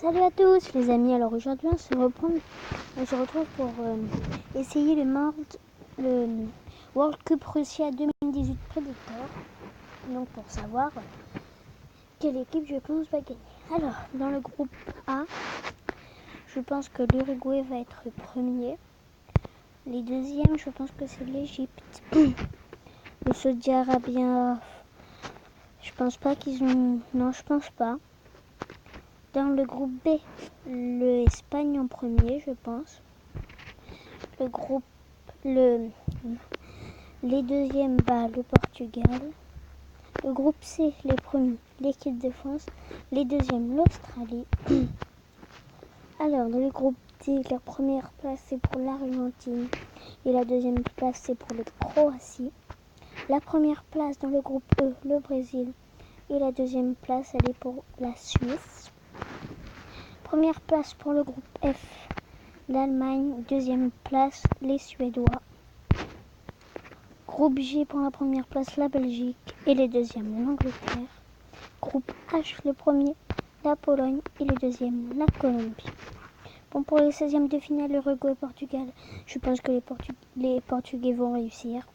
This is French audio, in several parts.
Salut à tous les amis, alors aujourd'hui on se retrouve pour essayer le World Cup Russia 2018 Predator. Donc pour savoir quelle équipe je pense va gagner. Alors dans le groupe A, je pense que l'Uruguay va être premier. Les deuxièmes, je pense que c'est l'Égypte. Le Saudi Arabien, je pense pas qu'ils ont... Non, je pense pas. Dans le groupe B, l'Espagne en premier, je pense. Les deuxièmes, le Portugal. Le groupe C, les premiers, l'équipe de France. Les deuxièmes, l'Australie. Alors, dans le groupe D, la première place, c'est pour l'Argentine. Et la deuxième place, c'est pour la Croatie. La première place dans le groupe E, le Brésil. Et la deuxième place, elle est pour la Suisse. Première place pour le groupe F, l'Allemagne. Deuxième place, les Suédois. Groupe J pour la première place, la Belgique. Et les deuxièmes, l'Angleterre. Groupe H, le premier, la Pologne. Et les deuxièmes, la Colombie. Bon, pour les 16e de finale, l'Uruguay et Portugal, je pense que les Portugais vont réussir.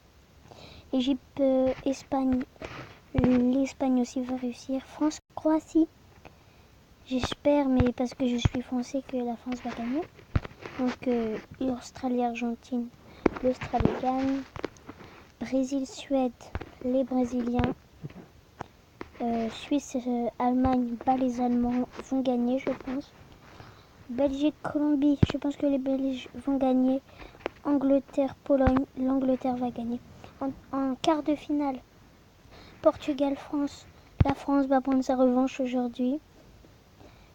Égypte, Espagne, l'Espagne aussi va réussir. France, Croatie. J'espère, mais parce que je suis français, que la France va gagner. Donc, Australie, Argentine, l'Australie gagne. Brésil, Suède, les Brésiliens. Suisse, Allemagne, les Allemands vont gagner, je pense. Belgique, Colombie, je pense que les Belges vont gagner. Angleterre, Pologne, l'Angleterre va gagner. En quart de finale, Portugal, France. La France va prendre sa revanche aujourd'hui.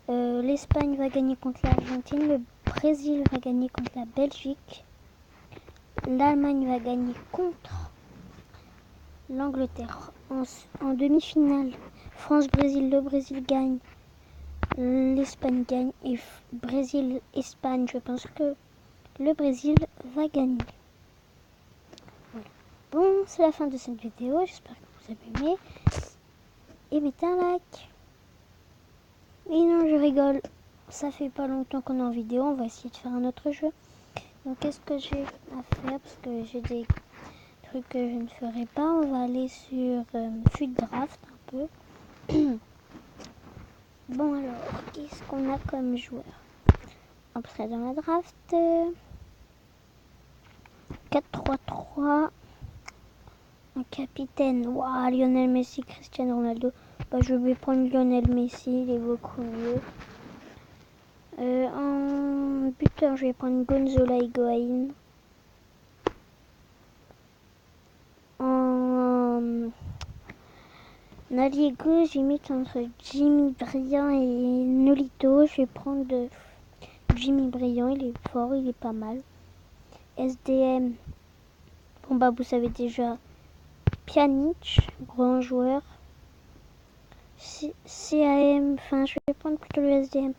L'Espagne va gagner contre l'Argentine, le Brésil va gagner contre la Belgique, l'Allemagne va gagner contre l'Angleterre. En demi-finale, France-Brésil, le Brésil gagne, l'Espagne gagne et Brésil-Espagne, je pense que le Brésil va gagner. Voilà. Bon, c'est la fin de cette vidéo, j'espère que vous avez aimé et mettez un like. Et non, je rigole. Ça fait pas longtemps qu'on est en vidéo. On va essayer de faire un autre jeu. Donc, qu'est-ce que j'ai à faire? Parce que j'ai des trucs que je ne ferai pas. On va aller sur FUT Draft un peu. Bon, alors, qu'est-ce qu'on a comme joueur? Après, dans la draft, 4-3-3. Un capitaine. Waouh, Lionel Messi, Cristiano Ronaldo. Je vais prendre Lionel Messi. Il est beaucoup mieux. En buteur, je vais prendre Gonzalo Higuaín. En allié gauche, j'imite entre Jimmy Briand et Nolito. Je vais prendre Jimmy Briand, il est fort, il est pas mal. SDM, bon vous savez déjà, Pjanic, grand joueur. CAM, je vais prendre plutôt le SDM.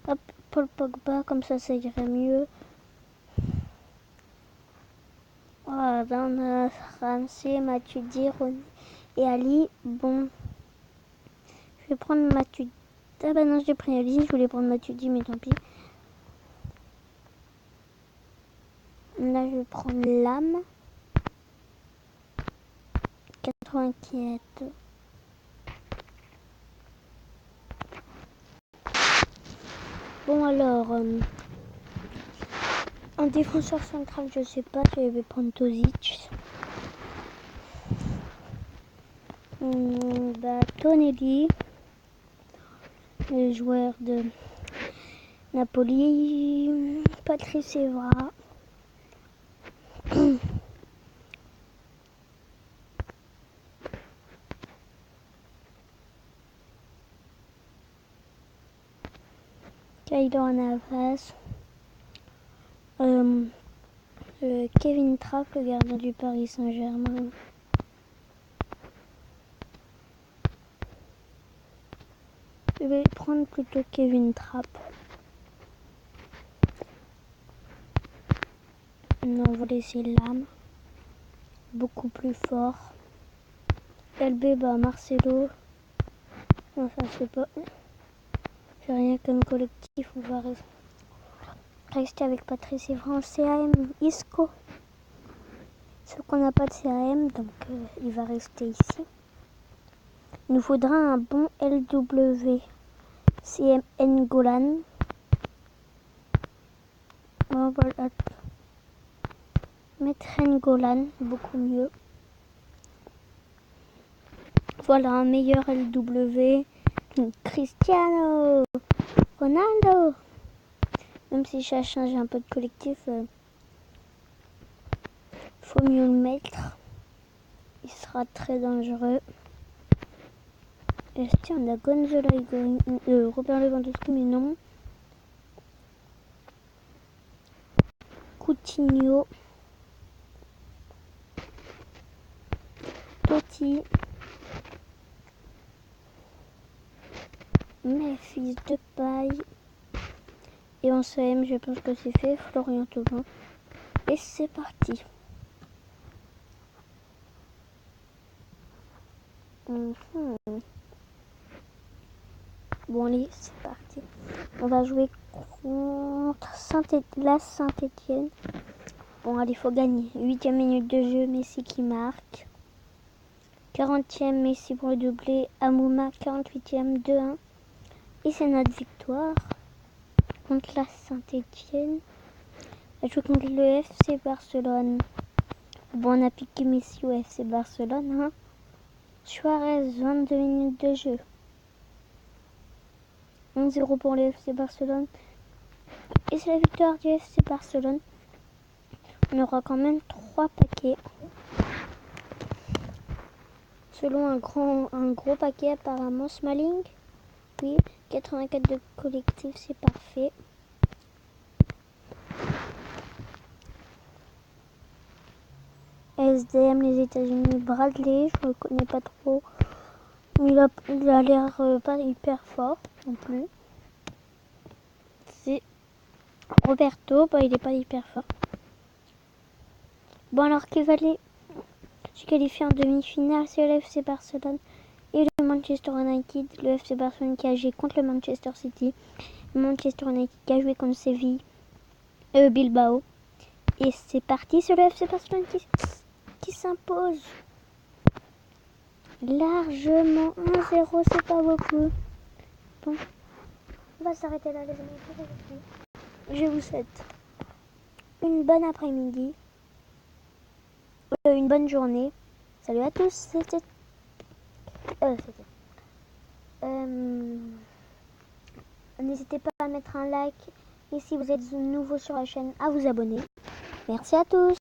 Hop, Paul Pogba, comme ça irait mieux. On a Ramsey, Matuidi, Ronny et Ali. Bon, je vais prendre Matuidi. Ah non, j'ai pris Ali, je voulais prendre Matuidi, mais tant pis. Là, je vais prendre Lame. 84. Bon, alors, un défenseur central, je sais pas, je vais prendre Tozic. Tonelli, le joueur de Napoli. Patrice Evra. Keylor Navas. Kevin Trapp, le gardien du Paris Saint-Germain. Je vais prendre plutôt Kevin Trapp. Non, on va laisser Lame. Beaucoup plus fort. LB, Marcelo. Non, ça c'est pas. J'ai rien comme collectif, on va rester avec Patrice Evra en CAM, Isco. Sauf qu'on n'a pas de CAM, donc il va rester ici. Il nous faudra un bon LW CMN Golan. On va mettre Golan, beaucoup mieux. Voilà un meilleur LW. Cristiano Ronaldo. Même si ça change un peu de collectif, faut mieux le mettre. Il sera très dangereux. Et tiens, on a Gonzola Robert Lewandowski, mais non. Coutinho. Totti. Memphis Depay. Et en CM, je pense que c'est fait. Florian Thauvin. Et c'est parti. Bon allez, c'est parti. On va jouer contre la Saint-Etienne. Bon allez, il faut gagner. 8e minute de jeu, Messi qui marque. 40e, Messi pour le doublé. Amouma, 48e, 2-1. Et c'est notre victoire contre la Saint-Etienne. On joue contre le FC Barcelone. Bon, on a piqué Messi au FC Barcelone. Hein. Suarez, 22 minutes de jeu. 1-0 pour le FC Barcelone. Et c'est la victoire du FC Barcelone. On aura quand même 3 paquets. Selon un gros paquet apparemment. Smalling. Oui, 84 de collectif, c'est parfait. SDM les États-Unis, Bradley, je ne connais pas trop. Il a l'air pas hyper fort non plus. C'est Roberto, il n'est pas hyper fort. Bon alors qui va aller se qualifier en demi-finale, c'est le FC Barcelone et le Manchester United. Le FC Barcelone qui a joué contre le Manchester City. Le Manchester United qui a joué contre Séville, Bilbao. Et c'est parti sur le FC Barcelone qui s'impose. Largement 1-0, c'est pas beaucoup. Bon, on va s'arrêter là les amis. Je vous souhaite une bonne après-midi, une bonne journée. Salut à tous. N'hésitez pas à mettre un like et si vous êtes nouveau sur la chaîne, à vous abonner. Merci à tous.